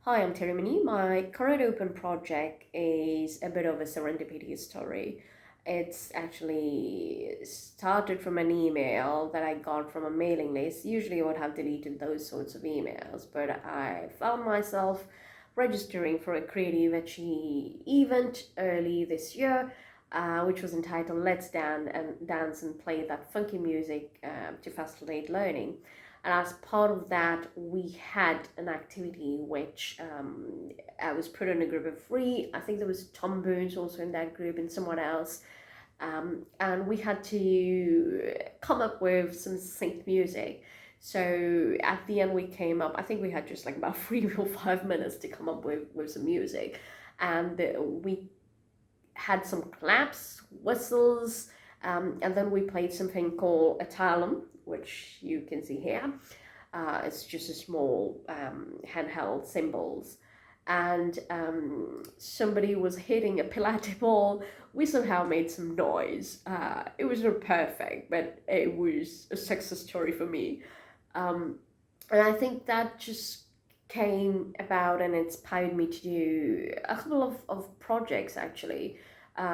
Hi, I'm Terimini. My current open project is a bit of a serendipity story. It's actually started from an email that I got from a mailing list. Usually I would have deleted those sorts of emails, but I found myself registering for a creativeHE event early this year, which was entitled Let's Dance and Play That Funky Music to Facilitate Learning. And as part of that, we had an activity which I was put in a group of three. I think there was Tom Burns also in that group and someone else. And we had to come up with some synth music. So at the end, we came up, I think we had just like about 3 or 5 minutes to come up with some music. And we had some claps, whistles, and then we played something called a talum, which you can see here. It's just a small handheld cymbals. And somebody was hitting a Pilate ball. We somehow made some noise. It was not perfect, but it was a success story for me. And I think that just came about and inspired me to do a couple of projects actually,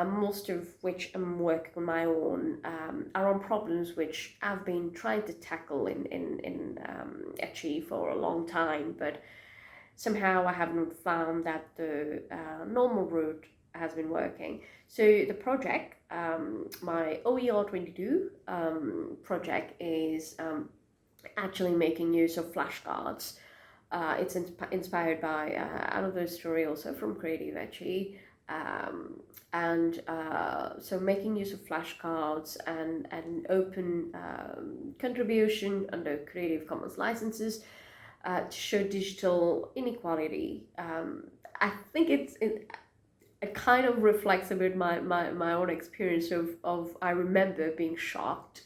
most of which I'm working on my own, are on problems which I've been trying to tackle in Etchi for a long time, but somehow I haven't found that the normal route has been working. So the project, my OER22 project is actually making use of flashcards. It's inspired by another story also from creativeHE. So making use of flashcards and an open contribution under Creative Commons licenses to show digital inequality. I think it kind of reflects a bit my own experience of I remember being shocked,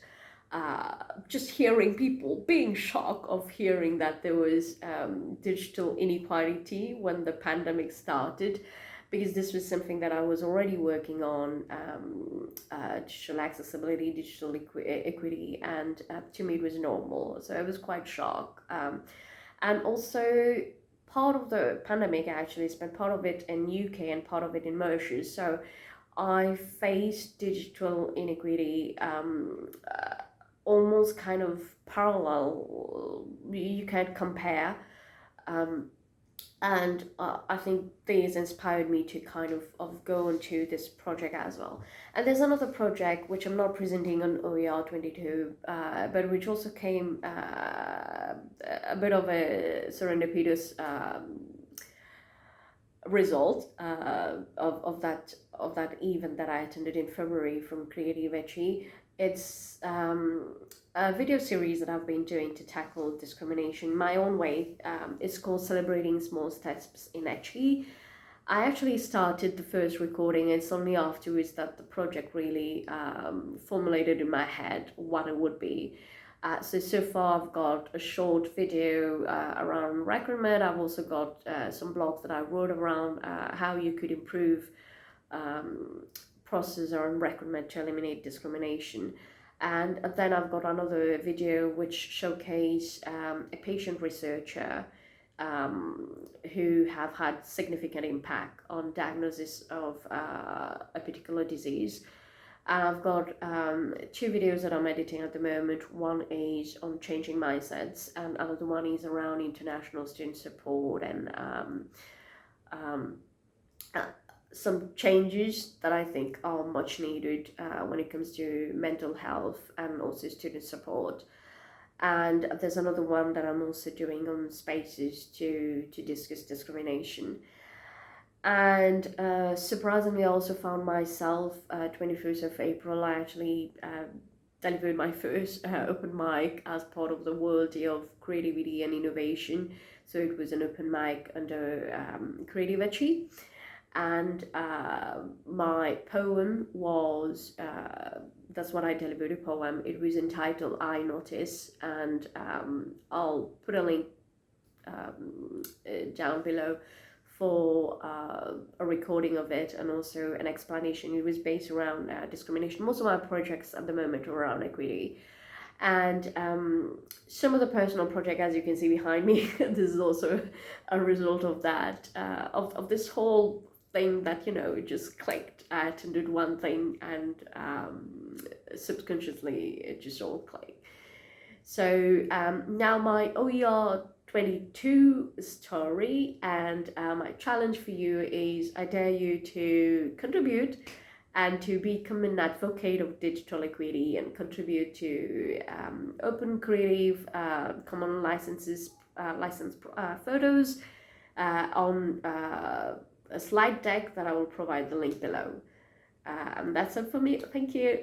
just hearing people being shocked of hearing that there was digital inequality when the pandemic started, because this was something that I was already working on, digital accessibility, digital equity, and to me it was normal. So I was quite shocked. And also, part of the pandemic I actually spent part of it in UK and part of it in Mauritius. So I faced digital inequity almost kind of parallel. You can't compare. And I think this inspired me to kind of go into this project as well. And there's another project which I'm not presenting on OER22, but which also came a bit of a serendipitous result of that event that I attended in February from creativeHE. It's a video series that I've been doing to tackle discrimination my own way. It's called Celebrating Small Steps in HE. I actually started the first recording. It's only afterwards that the project really formulated in my head what it would be. So far I've got a short video around recruitment. I've also got some blogs that I wrote around how you could improve process around recruitment to eliminate discrimination. And then I've got another video which showcase a patient researcher who have had significant impact on diagnosis of a particular disease. And I've got two videos that I'm editing at the moment. One is on changing mindsets, and another one is around international student support and some changes that I think are much needed when it comes to mental health and also student support. And there's another one that I'm also doing on spaces to discuss discrimination. And surprisingly, I also found myself 21st of April, I actually delivered my first open mic as part of the World Day of Creativity and Innovation. So it was an open mic under creativeHE. And my poem was, that's what I delivered, a poem. It was entitled I Notice, and I'll put a link down below for a recording of it and also an explanation. It was based around discrimination. Most of my projects at the moment are around equity. And some of the personal project, as you can see behind me, this is also a result of that, of this whole thing that, you know, just clicked at and did one thing, and subconsciously it just all clicked. So now my OER22 story, and my challenge for you is, I dare you to contribute and to become an advocate of digital equity and contribute to open, creative, common licenses, licensed photos on a slide deck that I will provide the link below. That's it for me. Thank you.